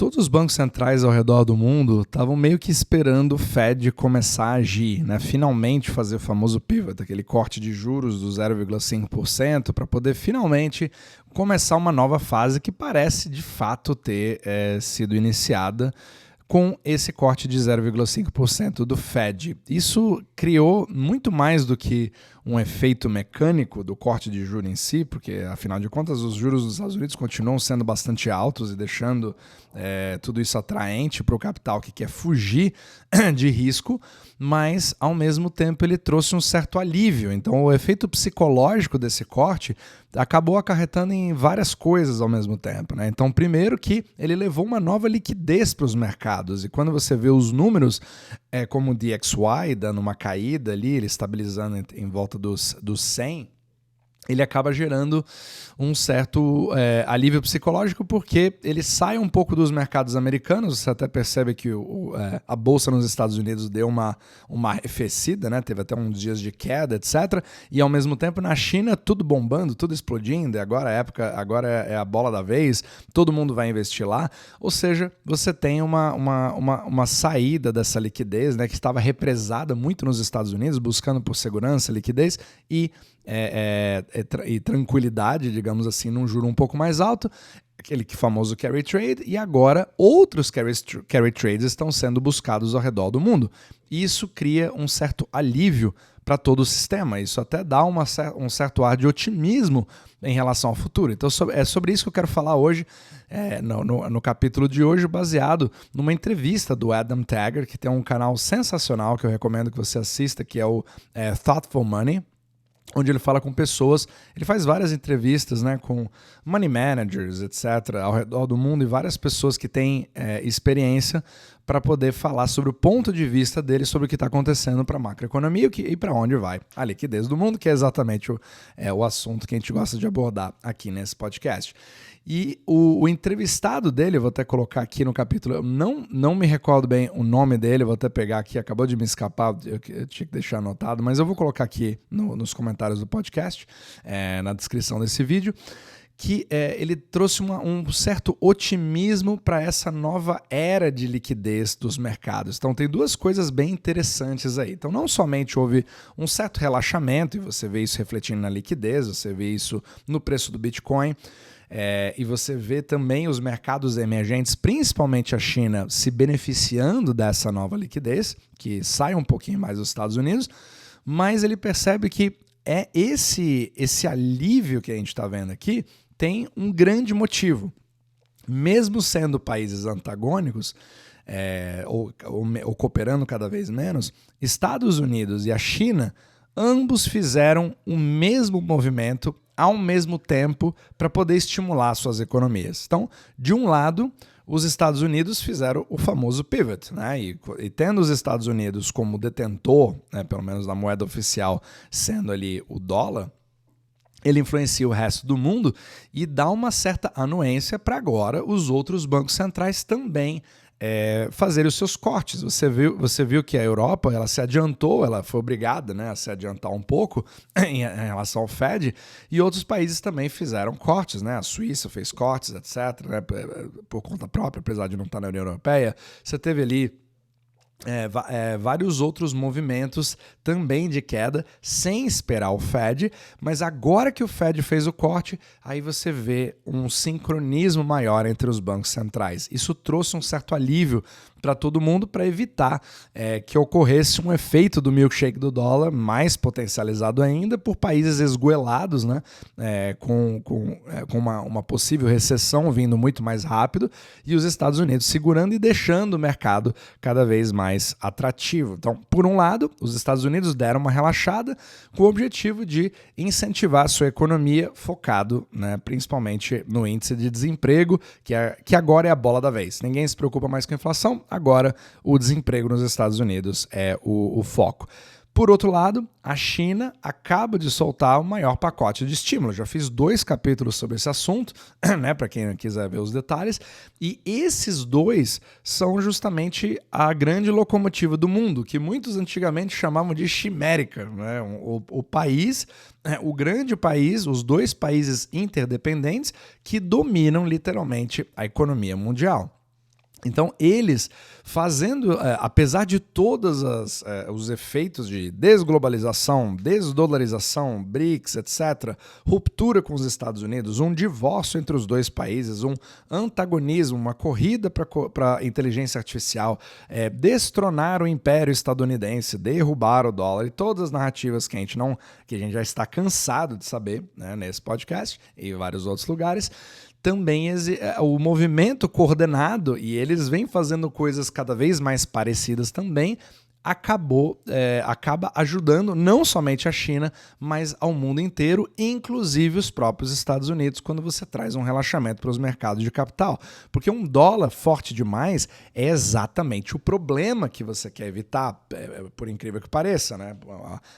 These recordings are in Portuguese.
Todos os bancos centrais ao redor do mundo estavam meio que esperando o Fed começar a agir, né? Finalmente fazer o famoso pivot, aquele corte de juros do 0,5% para poder finalmente começar uma nova fase que parece de fato ter sido iniciada com esse corte de 0,5% do Fed. Isso criou muito mais do que um efeito mecânico do corte de juros em si, porque, afinal de contas, os juros dos Estados Unidos continuam sendo bastante altos e deixando tudo isso atraente para o capital que quer fugir de risco, mas, ao mesmo tempo, ele trouxe um certo alívio. Então, o efeito psicológico desse corte acabou acarretando em várias coisas ao mesmo tempo, né? Então, primeiro que ele levou uma nova liquidez para os mercados, e quando você vê os números, como o DXY dando uma caída ali, ele estabilizando em volta dos 100, ele acaba gerando um certo alívio psicológico, porque ele sai um pouco dos mercados americanos. Você até percebe que a bolsa nos Estados Unidos deu uma arrefecida, né? Teve até uns dias de queda, etc. E ao mesmo tempo na China tudo bombando, tudo explodindo, e agora é a bola da vez, todo mundo vai investir lá. Ou seja, você tem uma saída dessa liquidez, né, que estava represada muito nos Estados Unidos, buscando por segurança, liquidez e tranquilidade, digamos assim, num juro um pouco mais alto, aquele famoso carry trade, e agora outros carry trades estão sendo buscados ao redor do mundo. E isso cria um certo alívio para todo o sistema. Isso até dá um certo ar de otimismo em relação ao futuro. Então é sobre isso que eu quero falar hoje, no capítulo de hoje, baseado numa entrevista do Adam Taggart, que tem um canal sensacional que eu recomendo que você assista, que é o Thoughtful Money, onde ele fala com pessoas, ele faz várias entrevistas, né, com money managers, etc., ao redor do mundo, e várias pessoas que têm experiência para poder falar sobre o ponto de vista dele sobre o que está acontecendo para a macroeconomia e para onde vai a liquidez do mundo, que é exatamente o assunto que a gente gosta de abordar aqui nesse podcast. E o entrevistado dele, eu vou até colocar aqui no capítulo, eu não me recordo bem o nome dele, eu vou até pegar aqui, acabou de me escapar, eu tinha que deixar anotado, mas eu vou colocar aqui nos comentários do podcast, na descrição desse vídeo, que ele trouxe um certo otimismo para essa nova era de liquidez dos mercados. Então tem duas coisas bem interessantes aí. Então não somente houve um certo relaxamento, e você vê isso refletindo na liquidez, você vê isso no preço do Bitcoin, e você vê também os mercados emergentes, principalmente a China, se beneficiando dessa nova liquidez, que sai um pouquinho mais dos Estados Unidos, mas ele percebe que esse alívio que a gente está vendo aqui tem um grande motivo. Mesmo sendo países antagônicos, ou cooperando cada vez menos, Estados Unidos e a China, ambos fizeram o mesmo movimento ao mesmo tempo para poder estimular suas economias. Então, de um lado, os Estados Unidos fizeram o famoso pivot, né? E tendo os Estados Unidos como detentor, né, pelo menos na moeda oficial, sendo ali o dólar, ele influencia o resto do mundo e dá uma certa anuência para agora os outros bancos centrais também fazer os seus cortes. Você viu que a Europa ela se adiantou, ela foi obrigada, né, a se adiantar um pouco em relação ao Fed, e outros países também fizeram cortes, né? A Suíça fez cortes, etc., né, por conta própria, apesar de não estar na União Europeia. Você teve ali vários outros movimentos também de queda, sem esperar o Fed, mas agora que o Fed fez o corte, aí você vê um sincronismo maior entre os bancos centrais. Isso trouxe um certo alívio para todo mundo, para evitar que ocorresse um efeito do milkshake do dólar mais potencializado ainda por países esgoelados, né, com uma possível recessão vindo muito mais rápido, e os Estados Unidos segurando e deixando o mercado cada vez mais atrativo. Então, por um lado, os Estados Unidos deram uma relaxada com o objetivo de incentivar a sua economia, focado, né, principalmente no índice de desemprego, que agora é a bola da vez. Ninguém se preocupa mais com a inflação, agora o desemprego nos Estados Unidos é o foco. Por outro lado, a China acaba de soltar o maior pacote de estímulo. Já fiz 2 capítulos sobre esse assunto, né, para quem quiser ver os detalhes. E esses 2 são justamente a grande locomotiva do mundo, que muitos antigamente chamavam de chimérica, né? O país, o grande país, os 2 países interdependentes que dominam literalmente a economia mundial. Então, eles fazendo, apesar de todos os efeitos de desglobalização, desdolarização, BRICS, etc., ruptura com os Estados Unidos, um divórcio entre os dois países, um antagonismo, uma corrida para a inteligência artificial, destronar o império estadunidense, derrubar o dólar e todas as narrativas que a gente já está cansado de saber, né, nesse podcast e em vários outros lugares. Também o movimento coordenado, e eles vêm fazendo coisas cada vez mais parecidas também, acaba ajudando não somente a China, mas ao mundo inteiro, inclusive os próprios Estados Unidos, quando você traz um relaxamento para os mercados de capital. Porque um dólar forte demais é exatamente o problema que você quer evitar, por incrível que pareça, né?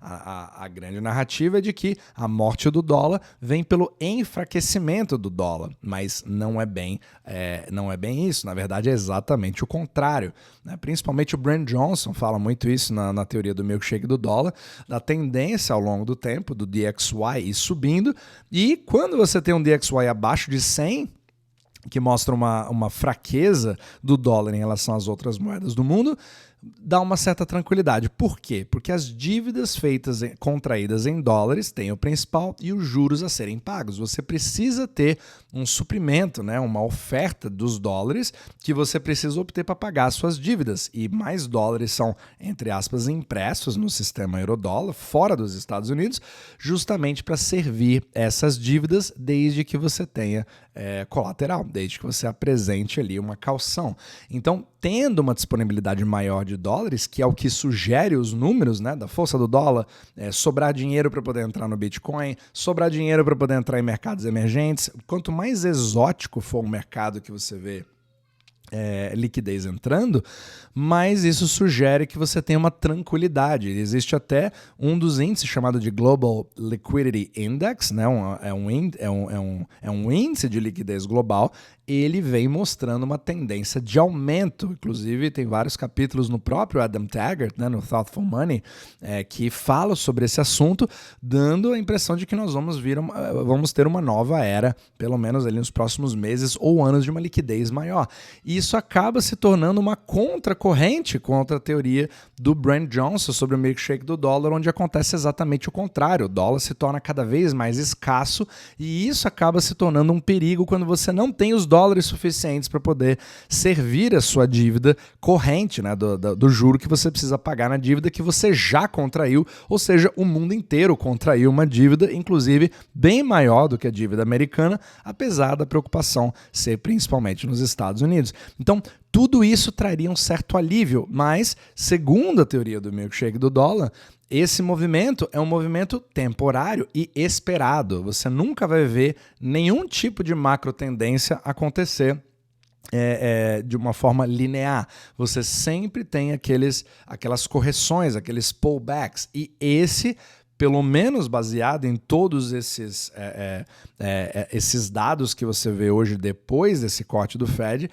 A grande narrativa é de que a morte do dólar vem pelo enfraquecimento do dólar, mas não é bem isso. Na verdade, é exatamente o contrário, né? Principalmente o Brent Johnson fala muito isso na teoria do milkshake do dólar, da tendência ao longo do tempo do DXY ir subindo, e quando você tem um DXY abaixo de 100, que mostra uma fraqueza do dólar em relação às outras moedas do mundo, dá uma certa tranquilidade. Por quê? Porque as dívidas contraídas em dólares têm o principal e os juros a serem pagos. Você precisa ter um suprimento, né, uma oferta dos dólares que você precisa obter para pagar as suas dívidas. E mais dólares são, entre aspas, impressos no sistema eurodólar, fora dos Estados Unidos, justamente para servir essas dívidas desde que você tenha colateral, desde que você apresente ali uma caução. Então, tendo uma disponibilidade maior de dólares, que é o que sugere os números, né, da força do dólar, sobrar dinheiro para poder entrar no Bitcoin, sobrar dinheiro para poder entrar em mercados emergentes. Quanto mais exótico for o mercado que você vê liquidez entrando, mas isso sugere que você tenha uma tranquilidade. Existe até um dos índices chamado de Global Liquidity Index, né? É um índice de liquidez global. Ele vem mostrando uma tendência de aumento. Inclusive, tem vários capítulos no próprio Adam Taggart, né, no Thoughtful Money, que fala sobre esse assunto, dando a impressão de que nós vamos ter uma nova era, pelo menos ali nos próximos meses ou anos, de uma liquidez maior. E isso acaba se tornando uma contracorrente contra a teoria do Brent Johnson sobre o milkshake do dólar, onde acontece exatamente o contrário. O dólar se torna cada vez mais escasso e isso acaba se tornando um perigo quando você não tem os dólares suficientes para poder servir a sua dívida corrente, né, do juro que você precisa pagar na dívida que você já contraiu, ou seja, o mundo inteiro contraiu uma dívida, inclusive bem maior do que a dívida americana, apesar da preocupação ser principalmente nos Estados Unidos. Então, tudo isso traria um certo alívio, mas, segundo a teoria do milkshake do dólar, esse movimento é um movimento temporário e esperado. Você nunca vai ver nenhum tipo de macro tendência acontecer de uma forma linear. Você sempre tem aquelas correções, aqueles pullbacks, e esse, pelo menos baseado em todos esses dados que você vê hoje depois desse corte do Fed,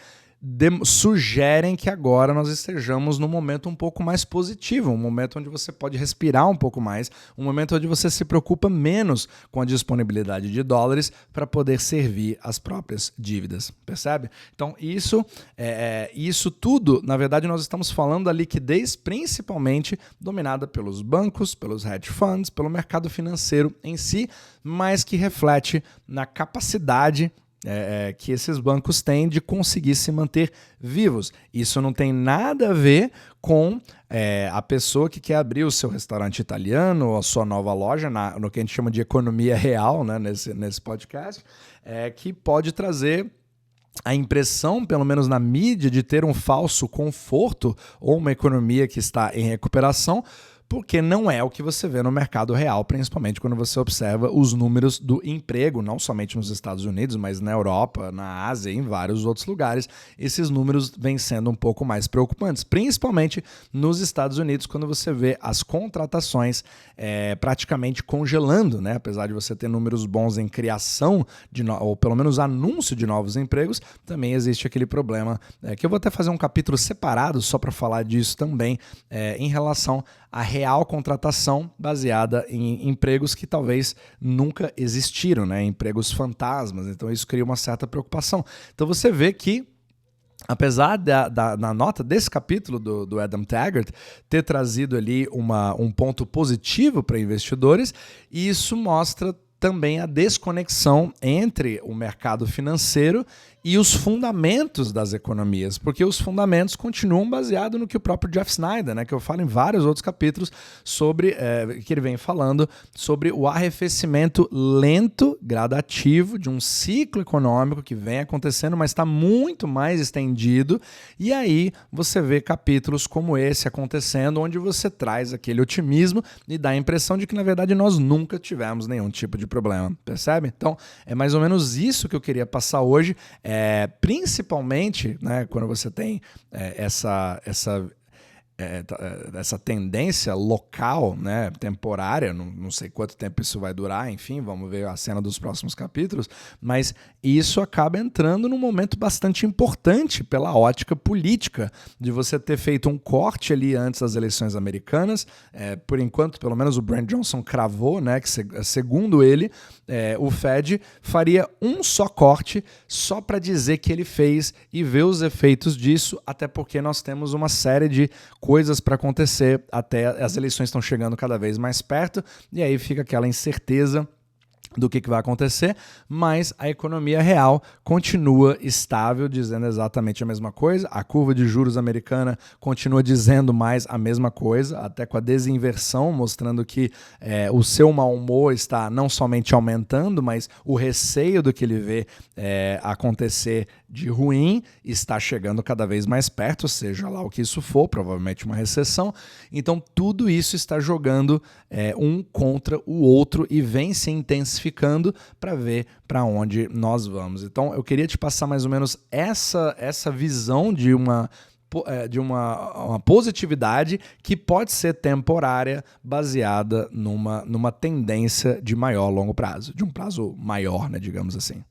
sugerem que agora nós estejamos num momento um pouco mais positivo, um momento onde você pode respirar um pouco mais, um momento onde você se preocupa menos com a disponibilidade de dólares para poder servir as próprias dívidas, percebe? Então isso tudo, na verdade nós estamos falando da liquidez principalmente dominada pelos bancos, pelos hedge funds, pelo mercado financeiro em si, mas que reflete na capacidade que esses bancos têm de conseguir se manter vivos. Isso não tem nada a ver com a pessoa que quer abrir o seu restaurante italiano ou a sua nova loja, no que a gente chama de economia real, né, nesse podcast, que pode trazer a impressão, pelo menos na mídia, de ter um falso conforto ou uma economia que está em recuperação, porque não é o que você vê no mercado real, principalmente quando você observa os números do emprego, não somente nos Estados Unidos, mas na Europa, na Ásia e em vários outros lugares. Esses números vêm sendo um pouco mais preocupantes, principalmente nos Estados Unidos, quando você vê as contratações praticamente congelando, né? Apesar de você ter números bons em criação, ou pelo menos anúncio de novos empregos, também existe aquele problema, que eu vou até fazer um capítulo separado só para falar disso também, em relação à real contratação baseada em empregos que talvez nunca existiram, né? Empregos fantasmas. Então isso cria uma certa preocupação. Então você vê que apesar na nota desse capítulo do Adam Taggart ter trazido ali um ponto positivo para investidores, isso mostra também a desconexão entre o mercado financeiro e os fundamentos das economias, porque os fundamentos continuam baseados no que o próprio Jeff Snyder, né, que eu falo em vários outros capítulos sobre, que ele vem falando sobre o arrefecimento lento, gradativo de um ciclo econômico que vem acontecendo, mas está muito mais estendido, e aí você vê capítulos como esse acontecendo, onde você traz aquele otimismo e dá a impressão de que, na verdade, nós nunca tivemos nenhum tipo de problema, percebe? Então, é mais ou menos isso que eu queria passar hoje, principalmente, né, quando você tem essa tendência local, né, temporária, não sei quanto tempo isso vai durar, enfim, vamos ver a cena dos próximos capítulos, mas isso acaba entrando num momento bastante importante pela ótica política, de você ter feito um corte ali antes das eleições americanas, por enquanto, pelo menos o Brent Johnson cravou, né, que segundo ele, o Fed faria um só corte só para dizer que ele fez e ver os efeitos disso, até porque nós temos uma série de coisas para acontecer, até as eleições estão chegando cada vez mais perto, e aí fica aquela incerteza do que vai acontecer, mas a economia real continua estável, dizendo exatamente a mesma coisa, a curva de juros americana continua dizendo mais a mesma coisa, até com a desinversão, mostrando que o seu mau humor está não somente aumentando, mas o receio do que ele vê acontecer de ruim está chegando cada vez mais perto, seja lá o que isso for, provavelmente uma recessão. Então tudo isso está jogando um contra o outro e vem se intensificando para ver para onde nós vamos. Então eu queria te passar mais ou menos essa visão de uma positividade que pode ser temporária, baseada numa tendência de maior longo prazo, de um prazo maior, né, digamos assim.